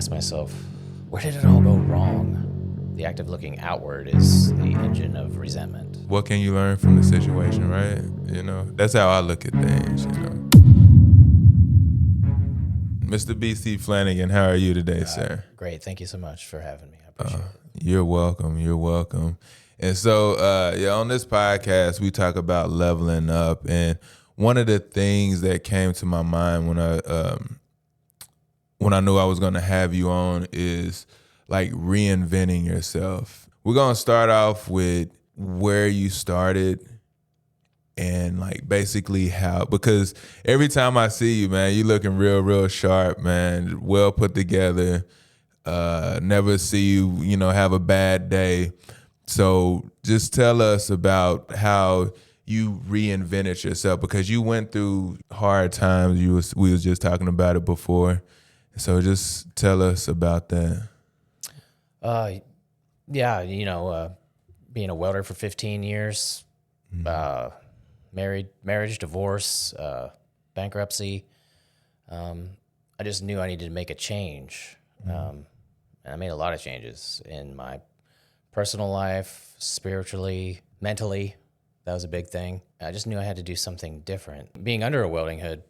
ask myself, where did it all go wrong? The act of looking outward is the engine of resentment. What can you learn from the situation, right? That's how I look at things. Mr. BC Flanigan, how are you today, sir? Great. Thank you so much for having me. I appreciate it. You're welcome. You're welcome. And so, on this podcast, we talk about leveling up. And one of the things that came to my mind when I knew I was going to have you on is like reinventing yourself. We're going to start off with where you started and like basically how, because every time I see you, man, you looking real sharp, man, well put together. Never see you, have a bad day. So just tell us about how you reinvented yourself, because you went through hard times. We was just talking about it before. So just tell us about that. Being a welder for 15 years, marriage, divorce, bankruptcy. I just knew I needed to make a change. And I made a lot of changes in my personal life, spiritually, mentally. That was a big thing. I just knew I had to do something different. Being under a welding hood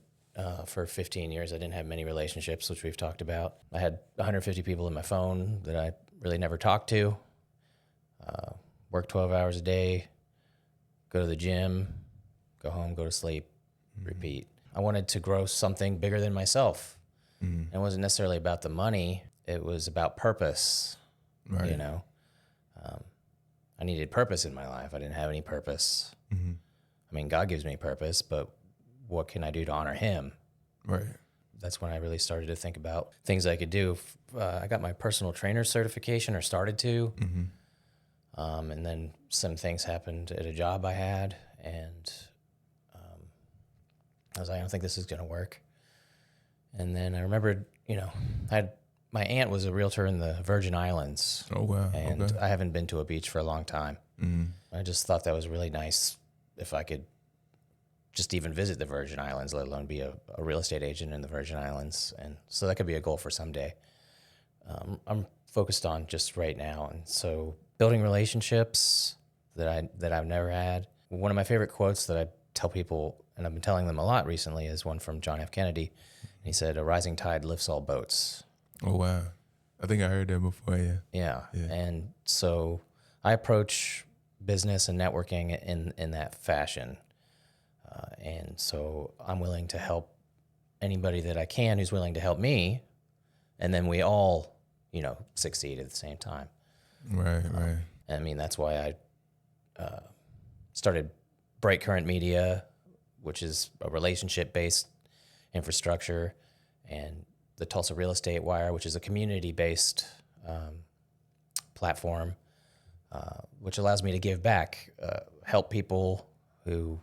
for 15 years, I didn't have many relationships, which we've talked about. I had 150 people in my phone that I really never talked to. Work 12 hours a day, go to the gym, go home, go to sleep, repeat. I wanted to grow something bigger than myself. And it wasn't necessarily about the money. It was about purpose, Right. I needed purpose in my life. I didn't have any purpose. I mean, God gives me purpose, but what can I do to honor him? Right. That's when I really started to think about things I could do. I got my personal trainer certification, or started to. And then some things happened at a job I had, and I was like, I don't think this is going to work. And then I remembered, my aunt was a realtor in the Virgin Islands. Oh, wow. And Okay. I haven't been to a beach for a long time. I just thought that was really nice if I could just even visit the Virgin Islands, let alone be a real estate agent in the Virgin Islands. And so that could be a goal for someday. I'm focused on just right now. And so building relationships that I've never had. One of my favorite quotes that I tell people, and I've been telling them a lot recently, is one from John F. Kennedy. He said, "A rising tide lifts all boats." Oh, wow. I think I heard that before, yeah. Yeah. Yeah. And so I approach business and networking in that fashion. And so I'm willing to help anybody that I can who's willing to help me. And then we all, succeed at the same time. Right. I mean, that's why I started Bright Current Media, which is a relationship-based infrastructure, and the Tulsa Real Estate Wire, which is a community-based platform, which allows me to give back, help people who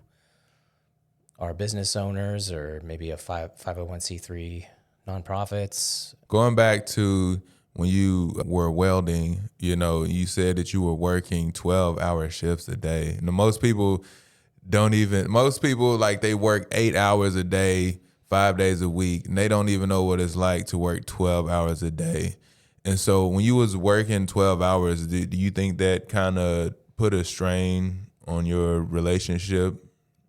are business owners or maybe a 501c3 nonprofits. Going back to when you were welding, you said that you were working 12-hour shifts a day. And most people like they work 8 hours a day, 5 days a week, and they don't even know what it's like to work 12 hours a day. And so when you was working 12 hours, do you think that kind of put a strain on your relationship?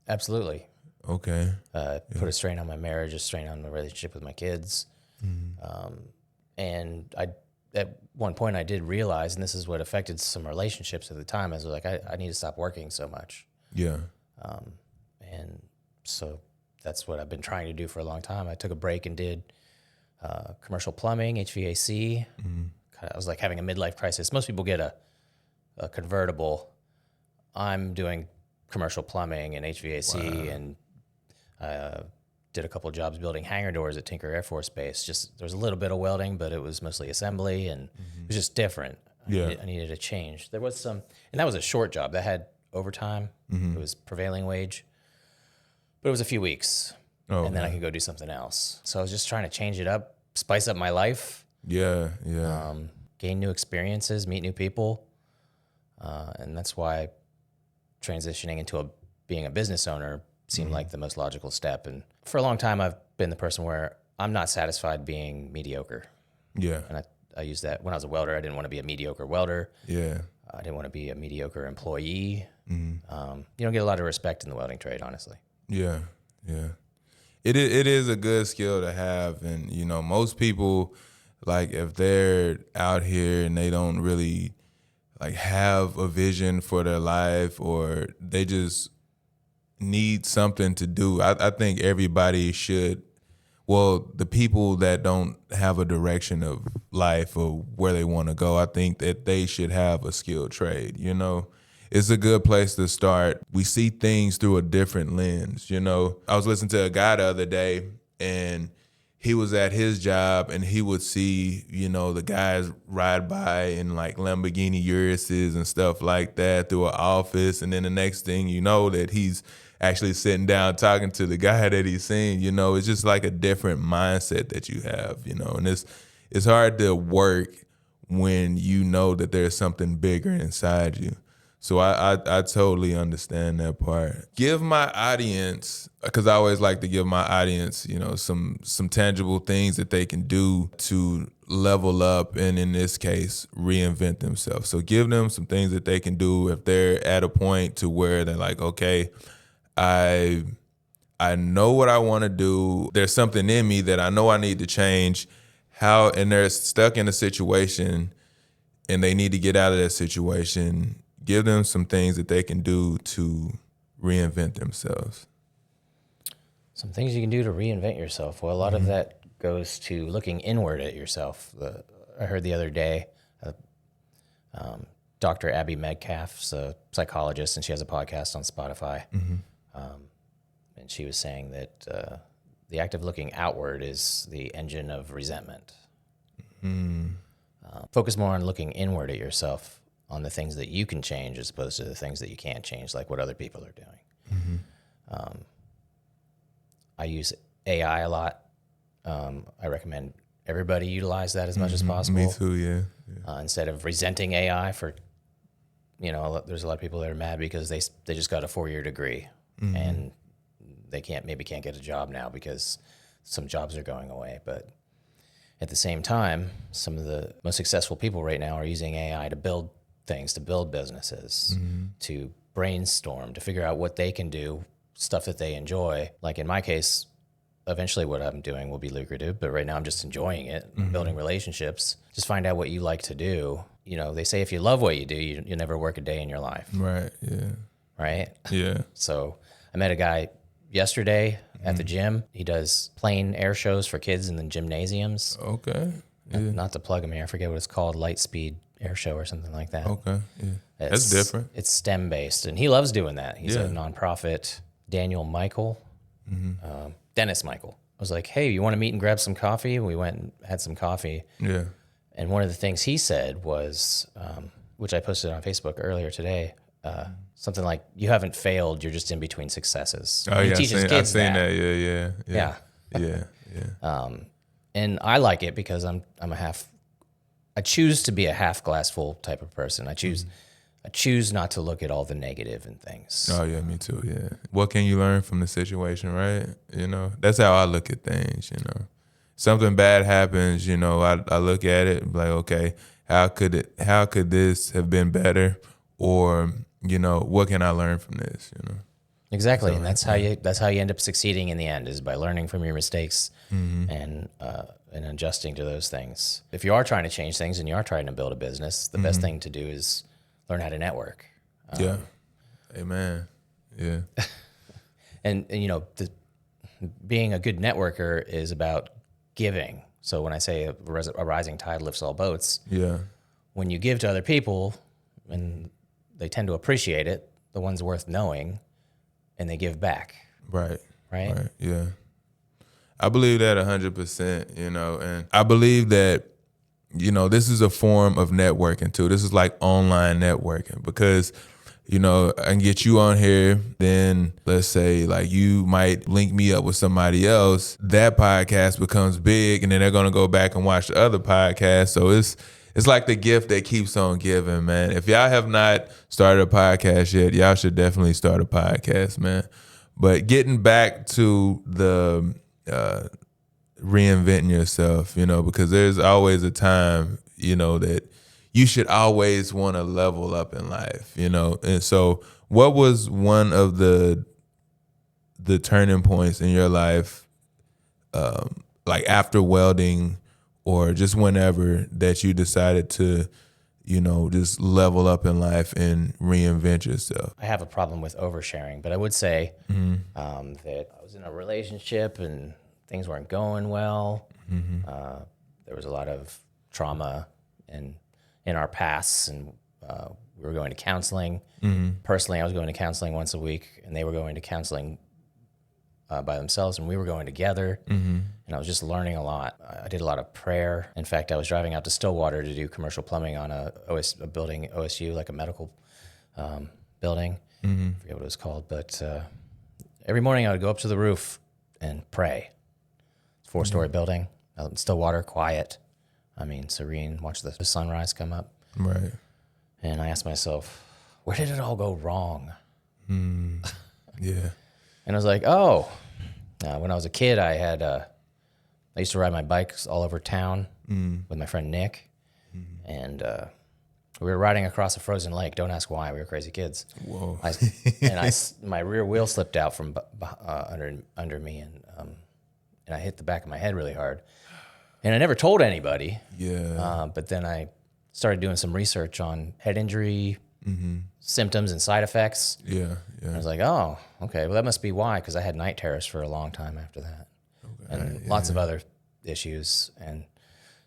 Absolutely. Okay. Put a strain on my marriage, a strain on my relationship with my kids. And at one point I did realize, and this is what affected some relationships at the time, I was like, I need to stop working so much. Yeah. And so that's what I've been trying to do for a long time. I took a break and did commercial plumbing, HVAC. I was like having a midlife crisis. Most people get a convertible. I'm doing commercial plumbing and HVAC, and did a couple of jobs building hangar doors at Tinker Air Force Base. Just there was a little bit of welding, but it was mostly assembly, and it was just different. I needed a change. There was some, and that was a short job that had overtime. It was prevailing wage, but it was a few weeks, and then I could go do something else. So I was just trying to change it up, spice up my life. Yeah. Gain new experiences, meet new people, and that's why transitioning into being a business owner seemed like the most logical step. And for a long time, I've been the person where I'm not satisfied being mediocre. Yeah. And I used that when I was a welder. I didn't want to be a mediocre welder. Yeah. I didn't want to be a mediocre employee. You don't get a lot of respect in the welding trade, honestly. Yeah. Yeah. It is a good skill to have. And, most people, like, if they're out here and they don't really, like, have a vision for their life, or they just need something to do, I think everybody should. Well, the people that don't have a direction of life or where they want to go, I think that they should have a skilled trade. It's a good place to start. We see things through a different lens. I was listening to a guy the other day, and he was at his job, and he would see, the guys ride by in like Lamborghini Urises and stuff like that through an office. And then the next thing you know, that he's actually sitting down talking to the guy that he's seen. It's just like a different mindset that you have, and it's hard to work when you know that there's something bigger inside you. So I totally understand that part. Give my audience, because I always like to give my audience, some tangible things that they can do to level up, and in this case, reinvent themselves. So give them some things that they can do if they're at a point to where they're like, okay, I know what I want to do. There's something in me that I know I need to change. And they're stuck in a situation and they need to get out of that situation. Give them some things that they can do to reinvent themselves. Some things you can do to reinvent yourself. Well, a lot of that goes to looking inward at yourself. I heard the other day, Dr. Abby Medcalf's a psychologist, and she has a podcast on Spotify. And she was saying that the act of looking outward is the engine of resentment. Focus more on looking inward at yourself, on the things that you can change as opposed to the things that you can't change, like what other people are doing. I use AI a lot. I recommend everybody utilize that as much as possible. Me too, yeah. Instead of resenting AI for, there's a lot of people that are mad because they just got a 4-year degree and they can't get a job now because some jobs are going away. But at the same time, some of the most successful people right now are using AI to build things, to build businesses, to brainstorm, to figure out what they can do, stuff that they enjoy. Like in my case, eventually what I'm doing will be lucrative, but right now I'm just enjoying it, building relationships. Just find out what you like to do. They say if you love what you do, you never work a day in your life. Right, yeah. Right? Yeah. So I met a guy yesterday at the gym. He does plane air shows for kids in the gymnasiums. Okay. Yeah. Not to plug him here. I forget what it's called, Lightspeed Air Show or something like that. Okay, yeah. That's different. It's STEM based, and he loves doing that. He's a nonprofit. Daniel Michael, Dennis Michael. I was like, hey, you want to meet and grab some coffee? We went and had some coffee. Yeah. And one of the things he said was, which I posted on Facebook earlier today, something like, you haven't failed, you're just in between successes. Oh, he yeah, teaches kids I've seen that. Yeah. Yeah. And I like it because I choose to be a half glass full type of person. I choose not to look at all the negative in things. Oh, yeah, me too, yeah. What can you learn from the situation, right? That's how I look at things, Something bad happens, I look at it like, okay, how could this have been better? Or, what can I learn from this, Exactly, and that's how you end up succeeding in the end, is by learning from your mistakes and adjusting to those things. If you are trying to change things and you are trying to build a business, the best thing to do is learn how to network. Yeah, amen. Yeah, and being a good networker is about giving. So when I say a rising tide lifts all boats, when you give to other people, and they tend to appreciate it, the ones worth knowing, and they give back. Right. Right. Yeah. I believe that 100%, and I believe that, this is a form of networking too. This is like online networking because, I can get you on here, then let's say like you might link me up with somebody else. That podcast becomes big, and then they're going to go back and watch the other podcast. So it's like the gift that keeps on giving, man. If y'all have not started a podcast yet, y'all should definitely start a podcast, man. But getting back to the reinventing yourself, because there's always a time, that you should always want to level up in life, And so what was one of the turning points in your life, like after welding or just whenever, that you decided to, just level up in life and reinvent yourself? I have a problem with oversharing, but I would say that I was in a relationship and things weren't going well. There was a lot of trauma in our pasts, and we were going to counseling. Personally, I was going to counseling once a week, and they were going to counseling by themselves, and we were going together. And I was just learning a lot. I did a lot of prayer. In fact, I was driving out to Stillwater to do commercial plumbing on a building, OSU, like a medical building. I forget what it was called, but every morning I would go up to the roof and pray. It's a 4-story building, Stillwater, quiet. I mean, serene, watch the sunrise come up. Right. And I asked myself, where did it all go wrong? Yeah. And I was like, oh, when I was a kid, I used to ride my bikes all over town with my friend Nick. And we were riding across a frozen lake. Don't ask why. We were crazy kids. Whoa. My rear wheel slipped out from under me, and I hit the back of my head really hard. And I never told anybody. Yeah. But then I started doing some research on head injury symptoms and side effects. Yeah. And I was like, oh, okay. Well, that must be why, because I had night terrors for a long time after that. And lots of other issues. And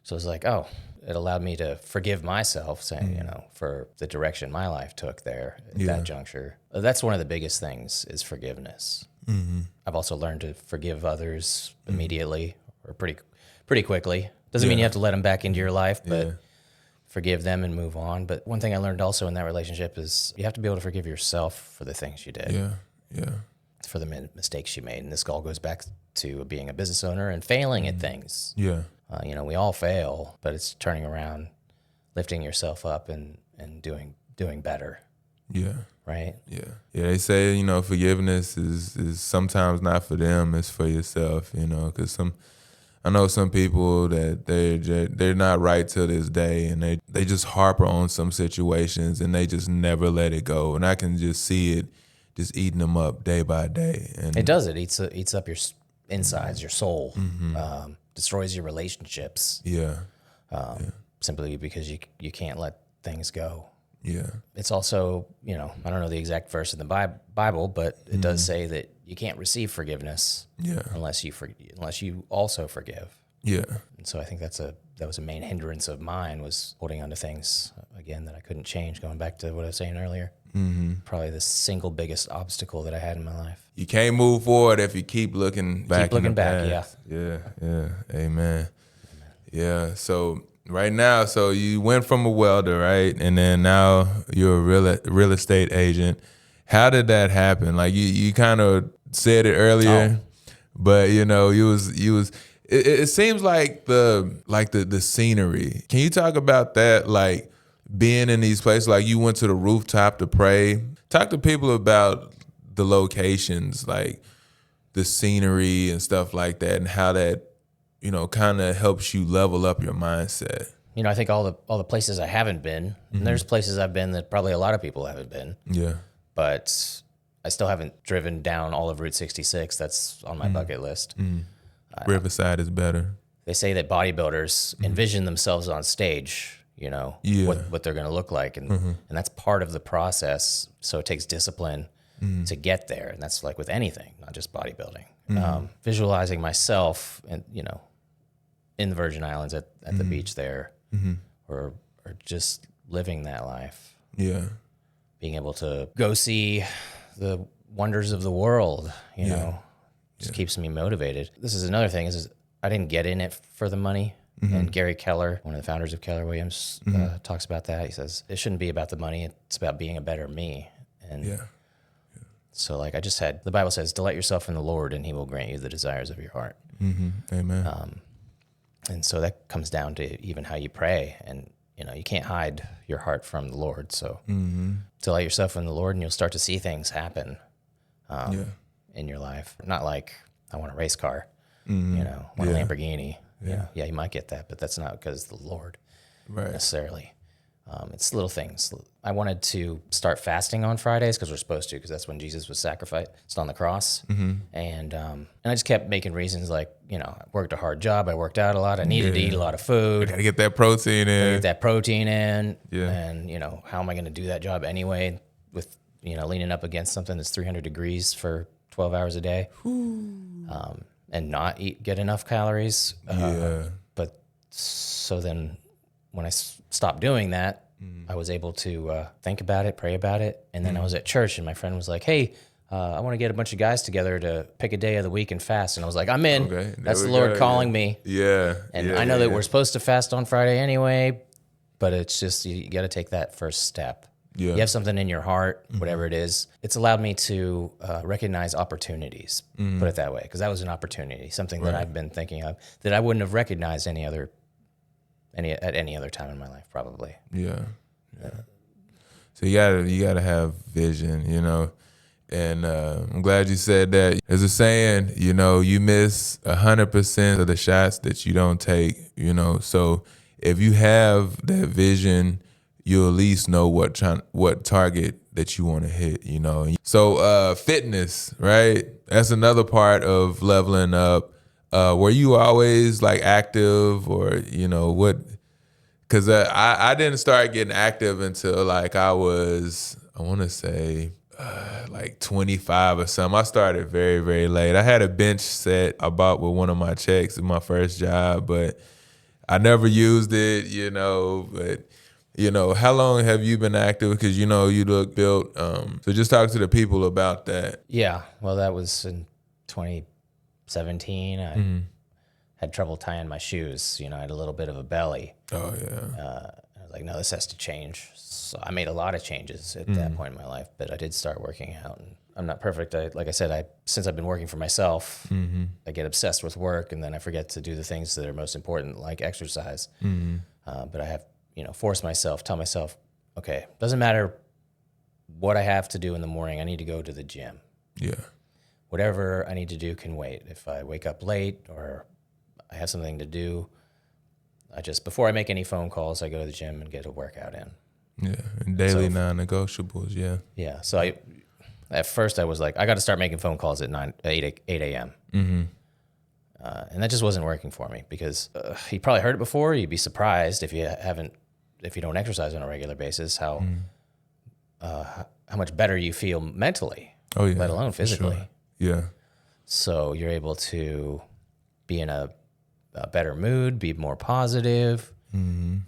so I was like, oh, it allowed me to forgive myself, saying, for the direction my life took there at that juncture. That's one of the biggest things, is forgiveness. I've also learned to forgive others immediately, or pretty quickly. Doesn't mean you have to let them back into your life, but forgive them and move on. But one thing I learned also in that relationship is you have to be able to forgive yourself for the things you did. Yeah. For the mistakes you made. And this all goes back to being a business owner and failing at things. Yeah. We all fail, but it's turning around, lifting yourself up and doing better. Yeah. Right? Yeah. They say, forgiveness is sometimes not for them, it's for yourself, because I know some people that they're not right till this day, and they just harbor on some situations and they just never let it go. And I can just see it just eating them up day by day. And it does. It eats up your insides, your soul, destroys your relationships. Yeah. Simply because you can't let things go. Yeah. It's also, I don't know the exact verse in the Bible, but it does say that you can't receive forgiveness unless you also forgive. Yeah. And so I think that was a main hindrance of mine, was holding on to things, again, that I couldn't change, going back to what I was saying earlier. Probably the single biggest obstacle that I had in my life. You can't move forward if you keep looking back. Yeah. Amen. Yeah. So right now, so you went from a welder, right? And then now you're a real estate agent. How did that happen? Like you kind of said it earlier, but you was. It seems like the scenery. Can you talk about that? Like being in these places, like you went to the rooftop to pray. Talk to people about the locations, like the scenery and stuff like that, and how that kind of helps you level up your mindset. I think all the places I haven't been, and there's places I've been that probably a lot of people haven't been. Yeah. But I still haven't driven down all of Route 66. That's on my bucket list. Riverside is better. They say that bodybuilders envision themselves on stage, what they're going to look like. And that's part of the process. So it takes discipline to get there. And that's like with anything, not just bodybuilding. Visualizing myself and, in the Virgin Islands at the beach there, or just living that life. Yeah. Being able to go see the wonders of the world, just keeps me motivated. This is another thing, is I didn't get in it for the money. And Gary Keller, one of the founders of Keller Williams, talks about that. He says, it shouldn't be about the money. It's about being a better me. And so like the Bible says, delight yourself in the Lord and he will grant you the desires of your heart. Amen. And so that comes down to even how you pray. And, you can't hide your heart from the Lord. So delight yourself in the Lord and you'll start to see things happen in your life. Not like I want a race car, want a Yeah. Lamborghini. Yeah, you might get that, but that's not because of the Lord Right. necessarily. It's little things. I wanted to start fasting on Fridays because we're supposed to, because that's when Jesus was sacrificed on the cross. And I just kept making reasons like, I worked a hard job. I worked out a lot. I needed to eat a lot of food. Gotta get that protein in. Get that protein in. Yeah. And, how am I going to do that job anyway with, leaning up against something that's 300 degrees for 12 hours a day and not get enough calories. But so then when I stopped doing that, I was able to think about it, pray about it. And then I was at church and my friend was like, hey, I want to get a bunch of guys together to pick a day of the week and fast. And I was like, I'm in. Okay, That's the Lord calling me. Yeah. And I know that we're supposed to fast on Friday anyway, but it's just, you got to take that first step. Yeah. You have something in your heart, whatever it is. It's allowed me to recognize opportunities, put it that way, because that was an opportunity, something that I've been thinking of that I wouldn't have recognized at any other time in my life, probably. Yeah. So you gotta have vision, And I'm glad you said that. There's a saying, you miss 100% of the shots that you don't take, So if you have that vision, you'll at least know what target that you want to hit, So fitness, right? That's another part of leveling up. Were you always like active or, what? Because I didn't start getting active until like I want to say like 25 or something. I started very, very late. I had a bench set I bought with one of my checks in my first job, but I never used it, but how long have you been active? Because, you look built. So just talk to the people about that. Yeah. Well, that was in 2017. I had trouble tying my shoes. I had a little bit of a belly. Oh, yeah. I was like, no, this has to change. So I made a lot of changes at that point in my life, but I did start working out. And I'm not perfect. Like I said, since I've been working for myself, I get obsessed with work, and then I forget to do the things that are most important, like exercise. But I have, force myself, tell myself, okay, doesn't matter what I have to do in the morning. I need to go to the gym. Yeah. Whatever I need to do can wait. If I wake up late or I have something to do, before I make any phone calls, I go to the gym and get a workout in. Yeah, and daily non-negotiables, yeah. Yeah, so at first I was like, I got to start making phone calls at 8 a.m. And that just wasn't working for me because you probably heard it before. You'd be surprised if you don't exercise on a regular basis, how much better you feel mentally, let alone physically. Sure. Yeah. So you're able to be in a better mood, be more positive,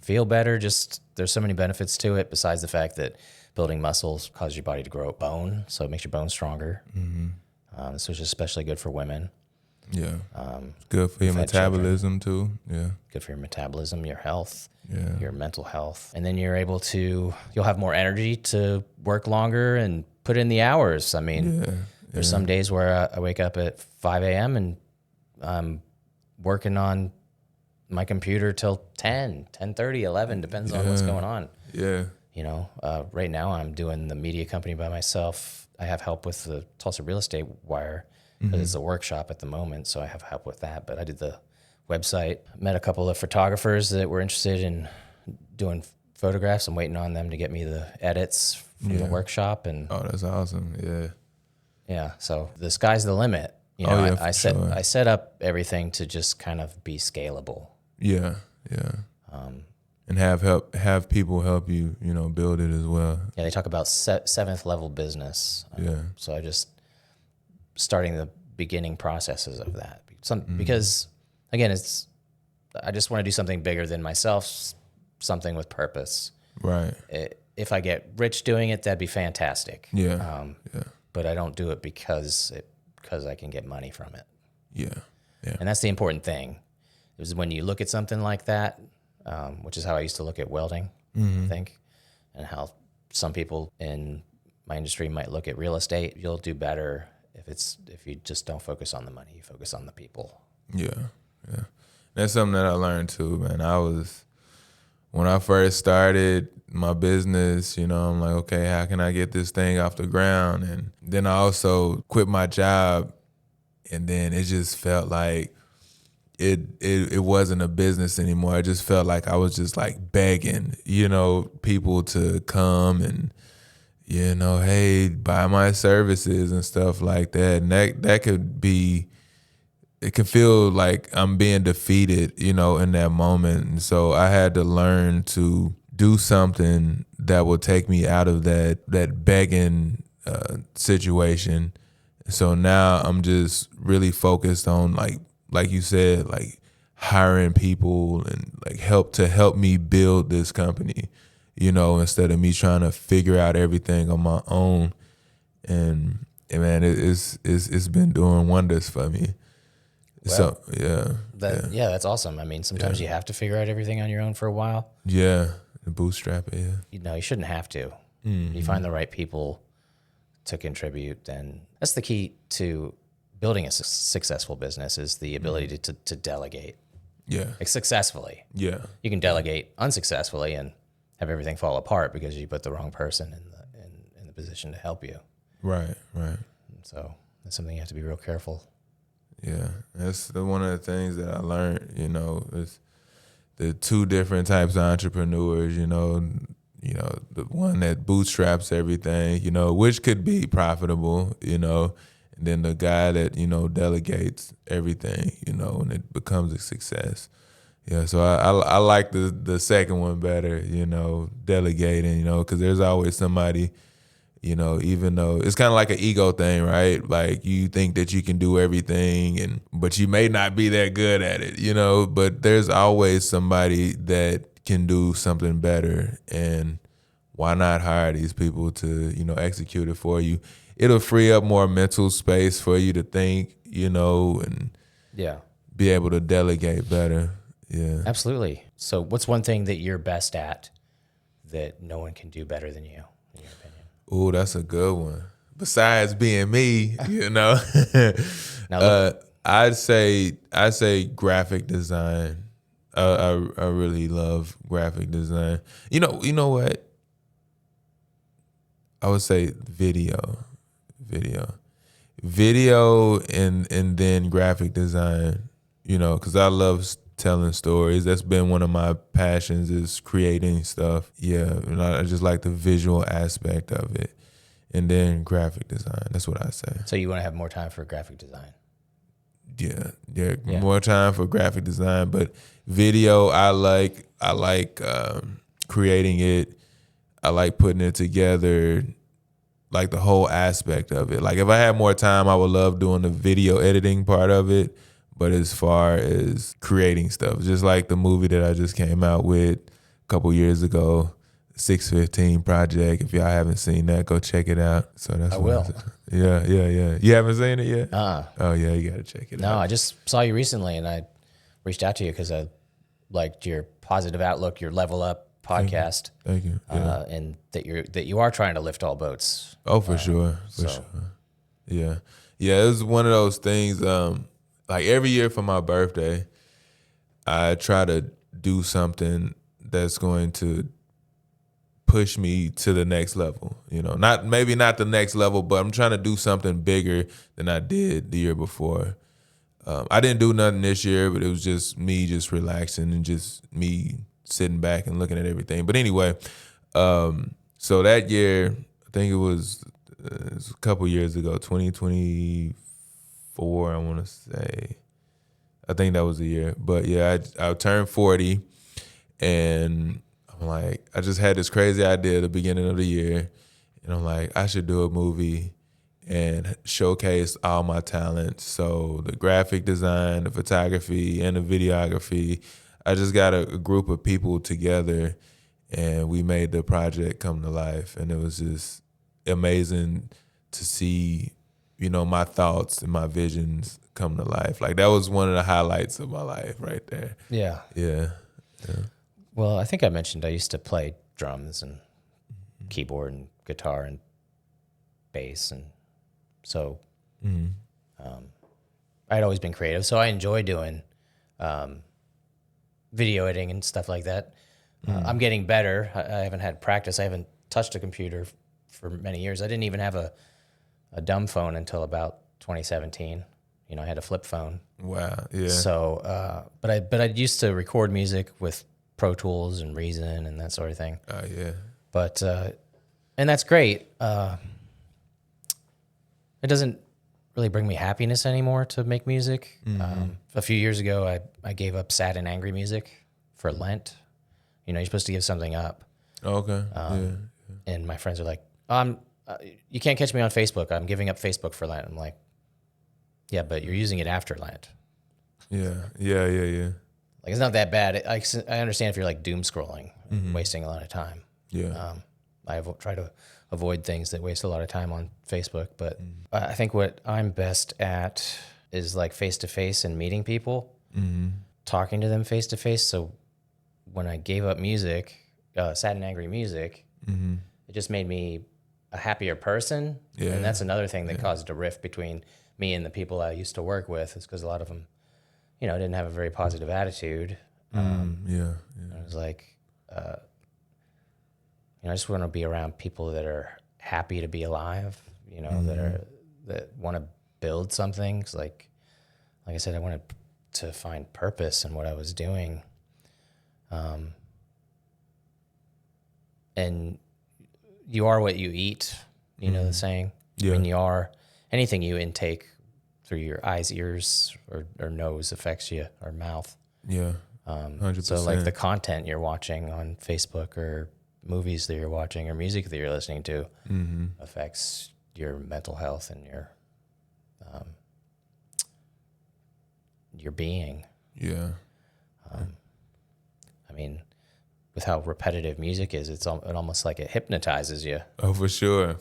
feel better. Just there's so many benefits to it besides the fact that building muscles causes your body to grow bone, so it makes your bones stronger. So it's especially good for women. Yeah. Good for your metabolism too. Yeah. Good for your metabolism, your health, Yeah. your mental health. And then you'll have more energy to work longer and put in the hours. I mean, there's some days where I wake up at 5 a.m. and I'm working on my computer till 10:30, 11, depends on what's going on. Yeah. Right now I'm doing the media company by myself. I have help with the Tulsa Real Estate Wire because it's a workshop at the moment, so I have help with that. But I did the website, met a couple of photographers that were interested in doing photographs. I'm waiting on them to get me the edits from the workshop. And oh, that's awesome. Yeah. Yeah, so the sky's the limit. I set up everything to just kind of be scalable. Yeah, yeah. And have people help you, build it as well. Yeah, they talk about seventh level business. So I just starting the beginning processes of that. Because again, I just want to do something bigger than myself, something with purpose. Right. If I get rich doing it, that'd be fantastic. Yeah. But I don't do it because I can get money from it. Yeah. Yeah. And that's the important thing. Is when you look at something like that, which is how I used to look at welding, I think, and how some people in my industry might look at real estate. You'll do better if you just don't focus on the money, you focus on the people. Yeah, yeah. That's something that I learned too, man. When I first started my business, I'm like, okay, how can I get this thing off the ground? And then I also quit my job, and then it just felt like it wasn't a business anymore. I just felt like I was just like begging, people to come and, hey, buy my services and stuff like that. And that could be, it can feel like I'm being defeated, in that moment. And so I had to learn to do something that will take me out of that begging situation. So now I'm just really focused on like you said, like hiring people and like help me build this company, instead of me trying to figure out everything on my own. And man, it's been doing wonders for me. Well, so yeah, that's awesome. I mean, sometimes you have to figure out everything on your own for a while. Yeah, bootstrap it. Yeah. You shouldn't have to. Mm-hmm. You find the right people to contribute, then that's the key to building a successful business, is the ability to delegate. Yeah. Like, successfully. Yeah. You can delegate unsuccessfully and have everything fall apart because you put the wrong person in the position to help you. Right. So that's something you have to be real careful. Yeah, that's one of the things that I learned. Is the two different types of entrepreneurs. The one that bootstraps everything. Which could be profitable. And then the guy that delegates everything. And it becomes a success. Yeah, so I like the second one better. Delegating. Because there's always somebody. Even though it's kind of like an ego thing, right? Like, you think that you can do everything, but you may not be that good at it, but there's always somebody that can do something better. And why not hire these people to, execute it for you? It'll free up more mental space for you to think, and be able to delegate better. Yeah. Absolutely. So what's one thing that you're best at that no one can do better than you, in your opinion? Oh, that's a good one. Besides being me, Now, I'd say graphic design. I really love graphic design. You know what? I would say video, and then graphic design. Because I love telling stories. That's been one of my passions, is creating stuff. Yeah, and I just like the visual aspect of it. And then graphic design. That's what I say. So you want to have more time for graphic design? Yeah, more time for graphic design. But video, I like creating it. I like putting it together, like the whole aspect of it. Like, if I had more time, I would love doing the video editing part of it. But as far as creating stuff, just like the movie that I just came out with a couple years ago, 615 Project. If y'all haven't seen that, go check it out. So that's I will. Yeah. You haven't seen it yet? Uh-uh. Oh yeah, you gotta check it out. No, I just saw you recently, and I reached out to you because I liked your positive outlook, your Level Up podcast. Thank you. Yeah. And that you are trying to lift all boats. Oh, for sure. For sure. Yeah. It was one of those things. Like, every year for my birthday, I try to do something that's going to push me to the next level. Maybe not the next level, but I'm trying to do something bigger than I did the year before. I didn't do nothing this year, but it was just me just relaxing and just me sitting back and looking at everything. But anyway, so that year, I think it was a couple years ago, 2024, I want to say. I think that was the year. But yeah, I turned 40, and I'm like, I just had this crazy idea at the beginning of the year, and I'm like, I should do a movie and showcase all my talents. So the graphic design, the photography, and the videography, I just got a group of people together, and we made the project come to life. And it was just amazing to see, my thoughts and my visions come to life. Like, that was one of the highlights of my life right there. Yeah. Yeah. Well, I think I mentioned I used to play drums and keyboard and guitar and bass, and so I'd always been creative. So I enjoy doing video editing and stuff like that. I'm getting better. I haven't had practice. I haven't touched a computer for many years. I didn't even have a dumb phone until about 2017. I had a flip phone. Wow. Yeah. So, but I used to record music with Pro Tools and Reason and that sort of thing. Oh yeah. But and that's great. It doesn't really bring me happiness anymore to make music. A few years ago, I gave up sad and angry music for Lent. You're supposed to give something up. Okay. And my friends are like, you can't catch me on Facebook. I'm giving up Facebook for Lent. I'm like, yeah, but you're using it after Lent. Yeah. Like, it's not that bad. I understand if you're like doom scrolling, wasting a lot of time. Yeah. I try to avoid things that waste a lot of time on Facebook, but I think what I'm best at is like face-to-face and meeting people, talking to them face-to-face. So when I gave up music, sad and angry music, it just made me a happier person. Yeah. And that's another thing that caused a rift between me and the people I used to work with, is because a lot of them, didn't have a very positive attitude. Yeah. I was like, I just want to be around people that are happy to be alive, that want to build something. 'Cause like I said, I wanted to find purpose in what I was doing. And you are what you eat, the saying. Yeah. When you are, anything you intake through your eyes, ears, or nose affects you, or mouth. Yeah. 100%. So like the content you're watching on Facebook, or movies that you're watching, or music that you're listening to, affects your mental health and your being. Yeah. I mean, with how repetitive music is, it almost like it hypnotizes you, Oh, for sure.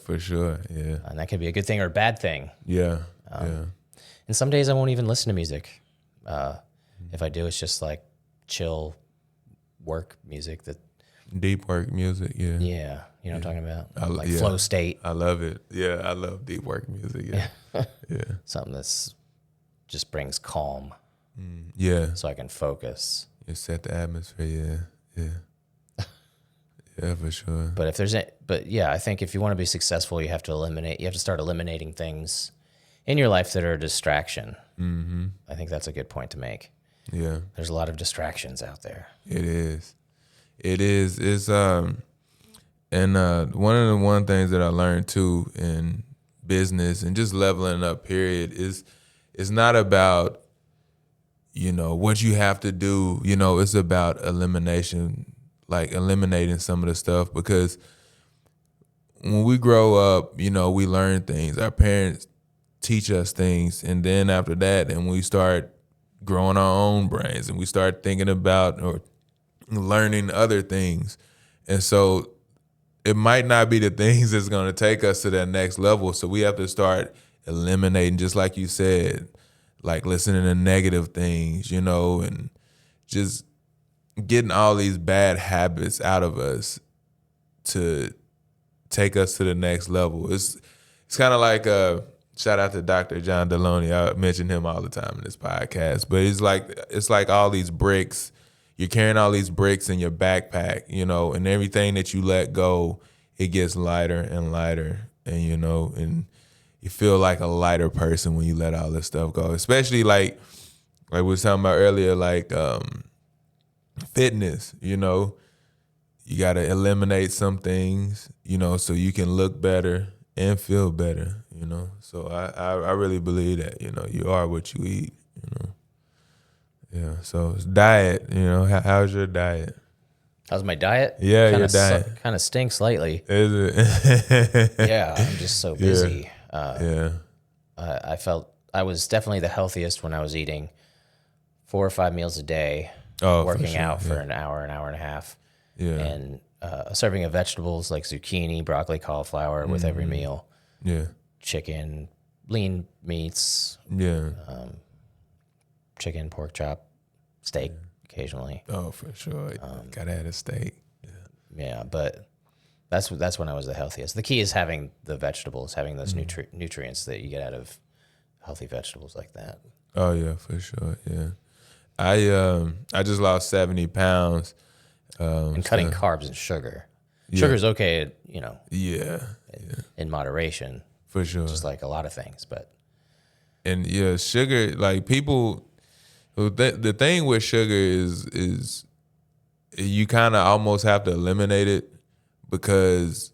Yeah. and that can be a good thing or a bad thing. Yeah. And some days I won't even listen to music. If I do, it's just like chill work music that. Deep work music. Yeah. Yeah, you know what I'm talking about? Like yeah. flow state. I love it. Yeah. I love deep work music. Yeah. Yeah. Something that's just brings calm, Yeah. so I can focus. You set the atmosphere. Yeah. Yeah, for sure. But I think if you want to be successful, you have to start eliminating things in your life that are a distraction. I think that's a good point to make. Yeah. There's a lot of distractions out there. It is. It's and one of the things that I learned too in business and just leveling up period is it's not about what you have to do, it's about elimination, like eliminating some of the stuff, because when we grow up, we learn things. Our parents teach us things, and then after that, and we start growing our own brains and we start thinking about or learning other things. And so it might not be the things that's going to take us to that next level. So we have to start eliminating, just like you said, like listening to negative things, and just getting all these bad habits out of us to take us to the next level. It's kind of like shout out to Dr. John Deloney. I mention him all the time in this podcast. But it's like all these bricks. You're carrying all these bricks in your backpack, and everything that you let go, it gets lighter and lighter. And, and you feel like a lighter person when you let all this stuff go. Especially like we were talking about earlier, like fitness, you got to eliminate some things, so you can look better and feel better, So I really believe that, you are what you eat, Yeah, so it's diet, how's your diet? How's my diet? Yeah, your diet. Kind of stinks lately. Is it? Yeah, I'm just so busy. Yeah. I felt I was definitely the healthiest when I was eating 4 or 5 meals a day, working out for an hour and a half, and a serving of vegetables like zucchini, broccoli, cauliflower with every meal. Yeah. Chicken, lean meats. Yeah. Chicken, pork chop, steak occasionally. Oh, for sure. Gotta have a steak. Yeah, but that's when I was the healthiest. The key is having the vegetables, having those nutrients that you get out of healthy vegetables like that. Oh yeah, for sure. Yeah, I just lost 70 pounds. And cutting carbs and sugar. Sugar's okay, Yeah. in moderation, For sure. just like a lot of things. But And yeah, sugar, like people, the thing with sugar is you kind of almost have to eliminate it, because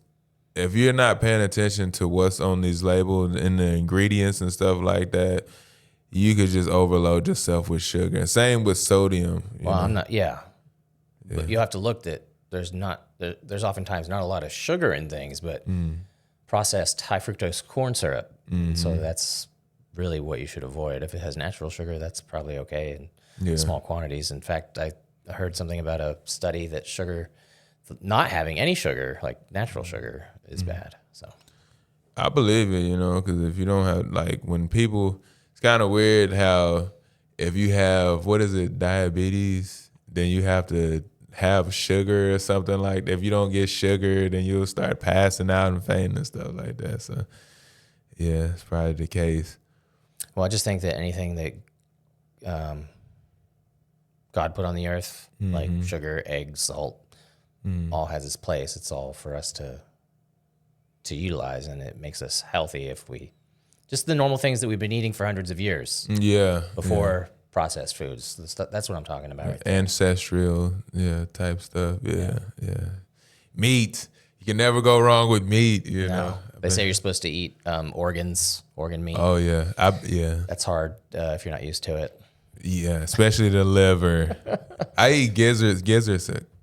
if you're not paying attention to what's on these labels and the ingredients and stuff like that, you could just overload yourself with sugar. And same with sodium. Well, I'm not. Yeah, but you have to look that there's oftentimes not a lot of sugar in things, but processed high fructose corn syrup. So that's really what you should avoid. If it has natural sugar, that's probably okay in small quantities. In fact, I heard something about a study that sugar, not having any sugar, like natural sugar, is bad. So I believe it, because if you don't have, like, when people, it's kind of weird how if you have, what is it, diabetes, then you have to have sugar or something like that. If you don't get sugar, then you'll start passing out and fainting and stuff like that. So yeah, it's probably the case. Well, I just think that anything that God put on the earth, like sugar, eggs, salt, all has its place. It's all for us to utilize, and it makes us healthy if we just the normal things that we've been eating for hundreds of years. Yeah. Before processed foods. That's what I'm talking about. Right there. Ancestral, type stuff. Yeah. Meat. You can never go wrong with meat, you know. They say you're supposed to eat organ meat. Oh yeah. That's hard if you're not used to it. Yeah, especially the liver. I eat gizzards.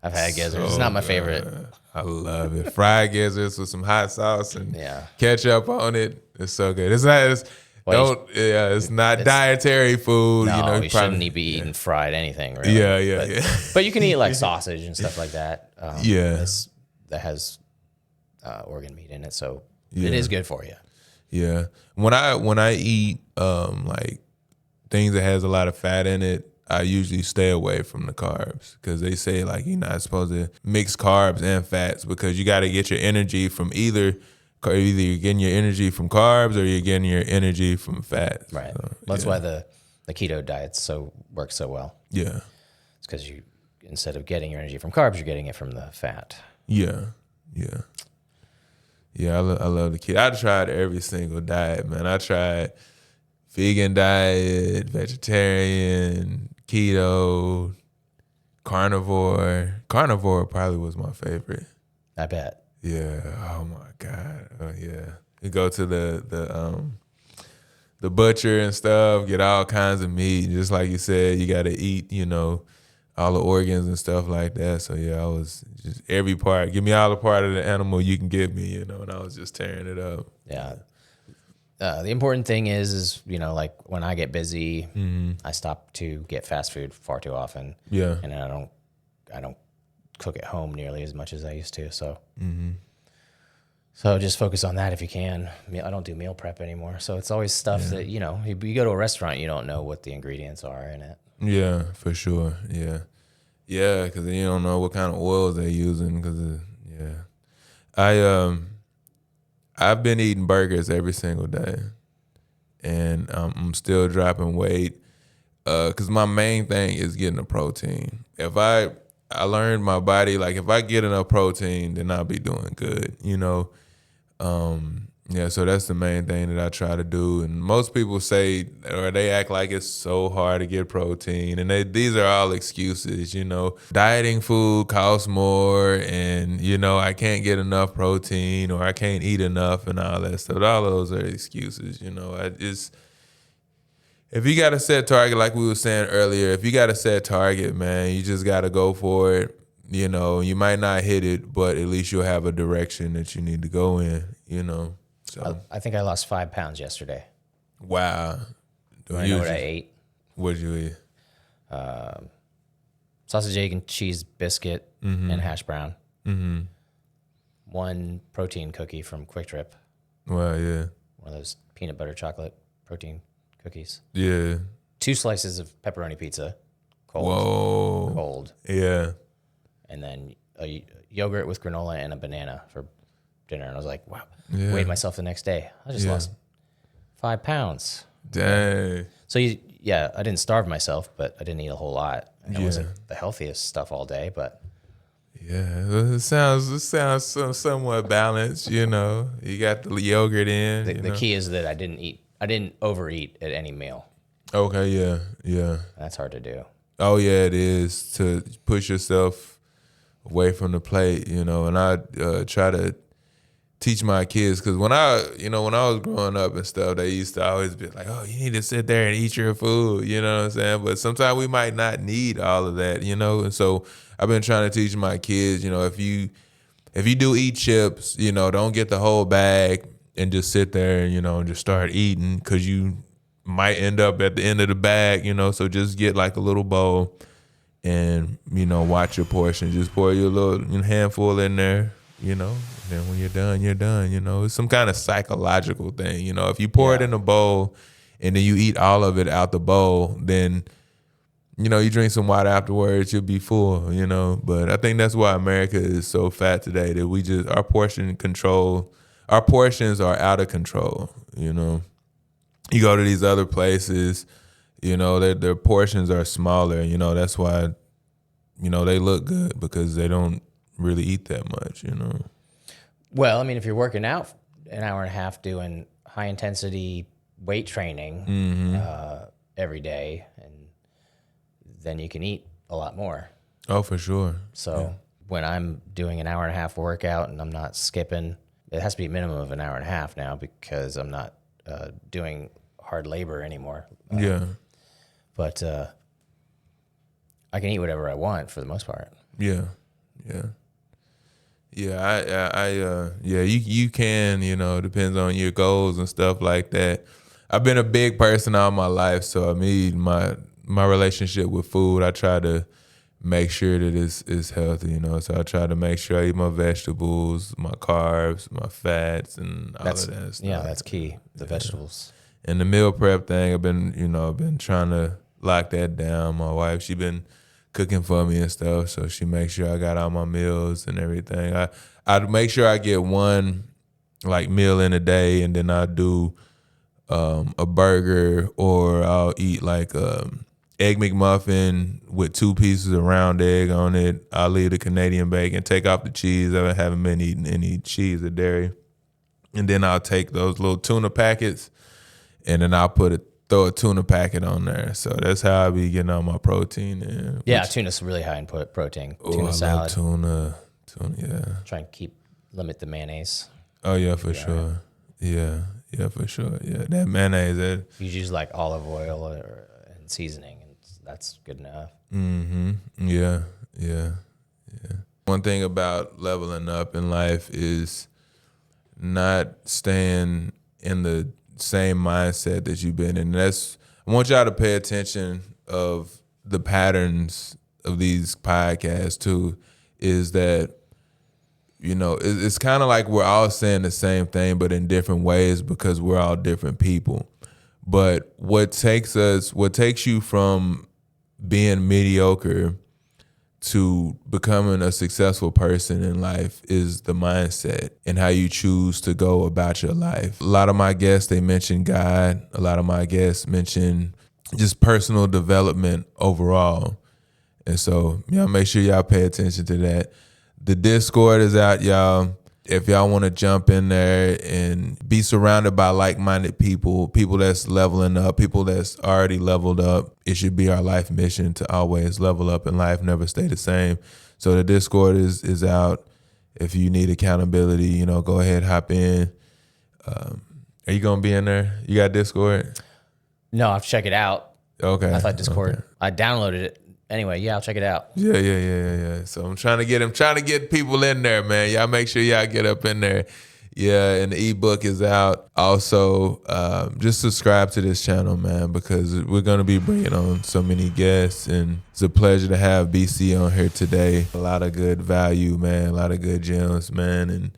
I've had gizzards. It's not my favorite. I love it. Fried gizzards with some hot sauce and Yeah. ketchup on it. It's so good. It's not. It's not dietary food. No, you you shouldn't be eating fried anything. Really. Yeah. But you can eat like sausage and stuff like that. That has organ meat in it, so it is good for you. Yeah. When I eat like things that has a lot of fat in it, I usually stay away from the carbs, because they say like you're not supposed to mix carbs and fats, because you got to get your energy from either you're getting your energy from carbs or you're getting your energy from fats. Right. So, that's why the keto diet works so well. Yeah. It's because you, instead of getting your energy from carbs, you're getting it from the fat. Yeah. I love the keto. I tried every single diet, man. I tried vegan diet, vegetarian, keto, carnivore. Carnivore probably was my favorite. I bet. Yeah. Oh my God. Oh yeah. You go to the butcher and stuff, get all kinds of meat. Just like you said, you got to eat, all the organs and stuff like that. So yeah, I was just every part. Give me all the part of the animal you can give me, and I was just tearing it up. Yeah. The important thing is like when I get busy, I stop to get fast food far too often. Yeah. And I don't cook at home nearly as much as I used to. So, so just focus on that if you can. I don't do meal prep anymore. So it's always stuff that, you go to a restaurant, you don't know what the ingredients are in it. Yeah, for sure. Yeah. Yeah, because you don't know what kind of oils they're using. I've been eating burgers every single day, and I'm still dropping weight because my main thing is getting the protein. If I learned my body, like if I get enough protein, then I'll be doing good, so that's the main thing that I try to do. And most people say, or they act like it's so hard to get protein, and these are all excuses, Dieting food costs more, and, I can't get enough protein, or I can't eat enough and all that stuff. All those are excuses, if you got a set target, like we were saying earlier, if you got a set target, man, you just got to go for it. You might not hit it, but at least you'll have a direction that you need to go in, So I think I lost 5 pounds yesterday. Wow. I know what I ate. What'd you eat? Sausage, egg, and cheese biscuit and hash brown. Mm-hmm. 1 protein cookie from Quick Trip. Wow, yeah. One of those peanut butter chocolate protein cookies. Yeah. 2 slices of pepperoni pizza. Cold. Whoa. Cold. Yeah. And then a yogurt with granola and a banana for dinner. And I was like, wow. Yeah. Weighed myself the next day. I just lost 5 pounds. Dang. So I didn't starve myself, but I didn't eat a whole lot. And it wasn't the healthiest stuff all day, but yeah, it sounds somewhat balanced. You got the yogurt in. The key is that I didn't eat I didn't overeat at any meal. Okay, yeah. That's hard to do. Oh yeah, it is, to push yourself away from the plate, and I try to teach my kids, because when I was growing up and stuff, they used to always be like, "Oh, you need to sit there and eat your food," you know what I'm saying? But sometimes we might not need all of that, and so I've been trying to teach my kids, if you do eat chips, don't get the whole bag and just sit there and just start eating, because you might end up at the end of the bag, so just get like a little bowl and, watch your portion. Just pour your little handful in there, and then when you're done, you're done. It's some kind of psychological thing. If you pour it in a bowl and then you eat all of it out the bowl, then, you drink some water afterwards, you'll be full, But I think that's why America is so fat today, that our portions are out of control, You go to these other places, their portions are smaller, that's why, they look good, because they don't really eat that much, Well, I mean, if you're working out an hour and a half doing high intensity weight training every day, and then you can eat a lot more. Oh, for sure. So when I'm doing an hour and a half workout and I'm not skipping, it has to be a minimum of an hour and a half now, because I'm not doing hard labor anymore. But I can eat whatever I want for the most part. Yeah. You can, it depends on your goals and stuff like that. I've been a big person all my life, so I mean, my relationship with food, I try to make sure that it's healthy, So I try to make sure I eat my vegetables, my carbs, my fats, and all of that stuff. Yeah, that's key. The vegetables. And the meal prep thing, I've been trying to lock that down. My wife, she been cooking for me and stuff, so she makes sure I got all my meals and everything. I make sure I get one like meal in a day, and then I do a burger, or I'll eat like egg McMuffin with 2 pieces of round egg on it. I'll leave the Canadian bacon, take off the cheese. I haven't been eating any cheese or dairy. And then I'll take those little tuna packets, and then I'll throw a tuna packet on there. So that's how I be getting all my protein in. Yeah, tuna's really high in protein. Tuna I salad. love tuna, yeah. Try and limit the mayonnaise. Oh, yeah, for sure. Yeah, for sure. Yeah, that mayonnaise. You use like olive oil and seasoning, and that's good enough. Yeah. One thing about leveling up in life is not staying in the same mindset that you've been in. I want y'all to pay attention of the patterns of these podcasts too, is that, it's kind of like we're all saying the same thing, but in different ways, because we're all different people. But what takes you from being mediocre to becoming a successful person in life is the mindset and how you choose to go about your life. A lot of my guests, they mention God. A lot of my guests mention just personal development overall. And so, make sure y'all pay attention to that. The Discord is out, y'all. If y'all want to jump in there and be surrounded by like-minded people that's leveling up, people that's already leveled up, it should be our life mission to always level up in life, never stay the same. So the Discord is out. If you need accountability, go ahead, hop in. Are you going to be in there? You got Discord? No, I have to check it out. Okay. I thought Discord. Okay. I downloaded it. Anyway, yeah, I'll check it out. Yeah. So I'm trying to get people in there, man. Y'all make sure y'all get up in there. Yeah, and the ebook is out. Also, just subscribe to this channel, man, because we're going to be bringing on so many guests, and it's a pleasure to have BC on here today. A lot of good value, man, a lot of good gems, man, and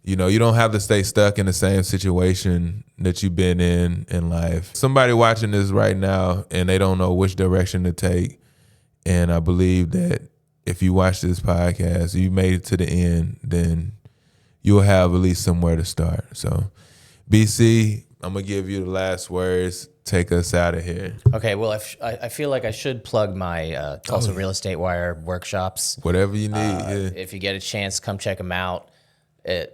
you don't have to stay stuck in the same situation that you've been in life. Somebody watching this right now, and they don't know which direction to take. And I believe that if you watch this podcast, you made it to the end, then you'll have at least somewhere to start. So, BC, I'm going to give you the last words. Take us out of here. Okay, well, I feel like I should plug my Tulsa Real Estate Wire workshops. Whatever you need. If you get a chance, come check them out.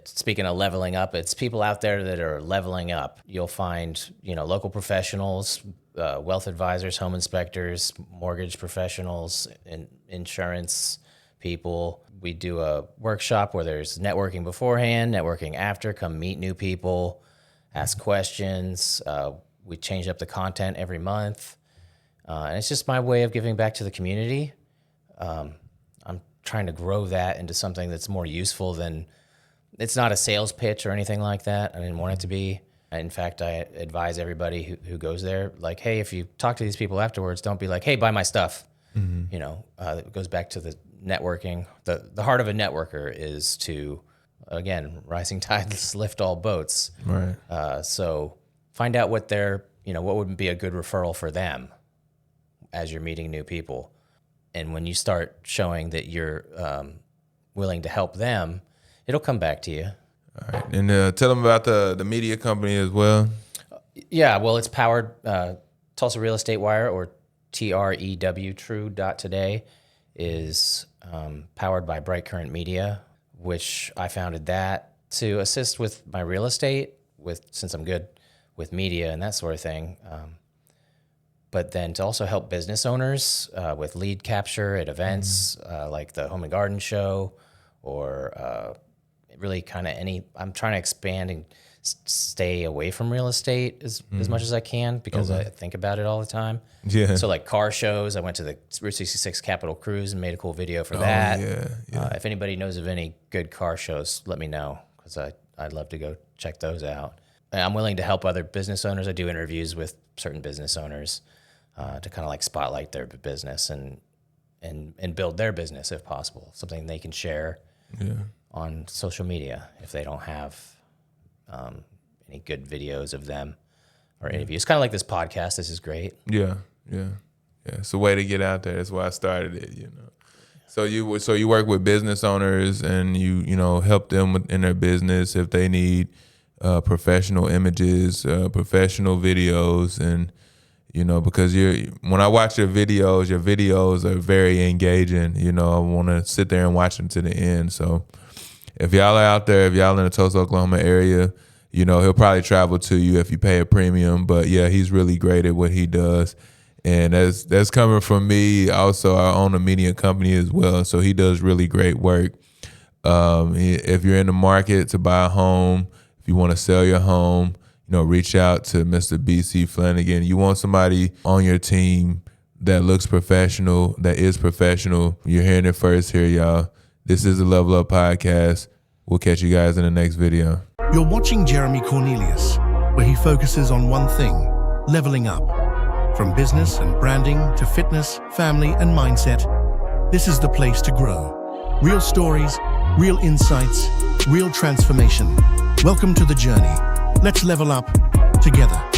Speaking of leveling up, it's people out there that are leveling up. You'll find, local professionals, wealth advisors, home inspectors, mortgage professionals, and insurance people. We do a workshop where there's networking beforehand, networking after. Come meet new people, ask questions. We change up the content every month. And it's just my way of giving back to the community. I'm trying to grow that into something that's more useful than, it's not a sales pitch or anything like that. I didn't want it to be. In fact, I advise everybody who goes there, like, hey, if you talk to these people afterwards, don't be like, hey, buy my stuff. It goes back to the networking. The heart of a networker is to, again, rising tides lift all boats. Right. So find out what what would be a good referral for them as you're meeting new people. And when you start showing that you're willing to help them, it'll come back to you. All right. And tell them about the media company as well. Yeah, well, it's powered, Tulsa Real Estate Wire, or TREW, True.Today, is powered by Bright Current Media, which I founded that to assist with my real estate, since I'm good with media and that sort of thing. But then to also help business owners with lead capture at events like the Home and Garden Show, or really kind of I'm trying to expand and stay away from real estate as much as I can, because I think about it all the time. Yeah. So like car shows, I went to the Route 66 Capitol Cruise and made a cool video for that. Yeah. If anybody knows of any good car shows, let me know, because I'd love to go check those out. And I'm willing to help other business owners. I do interviews with certain business owners to kind of like spotlight their business and build their business if possible, something they can share on social media if they don't have any good videos of them or interviews. Kind of like this podcast. This is great. Yeah. It's a way to get out there. That's why I started it. So you work with business owners, and you help them in their business if they need professional images, professional videos, and because when I watch your videos are very engaging. I want to sit there and watch them to the end. So if y'all are out there, if y'all in the Tulsa, Oklahoma area, he'll probably travel to you if you pay a premium. But yeah, he's really great at what he does. And that's coming from me. Also, I own a media company as well, so he does really great work. If you're in the market to buy a home, if you want to sell your home, reach out to Mr. BC Flanigan. You want somebody on your team that looks professional, that is professional. You're hearing it first here, y'all. This is the Level Up Podcast. We'll catch you guys in the next video. You're watching Jeremy Cornelius, where he focuses on one thing: leveling up. From business and branding to fitness, family, and mindset, this is the place to grow. Real stories, real insights, real transformation. Welcome to the journey. Let's level up together.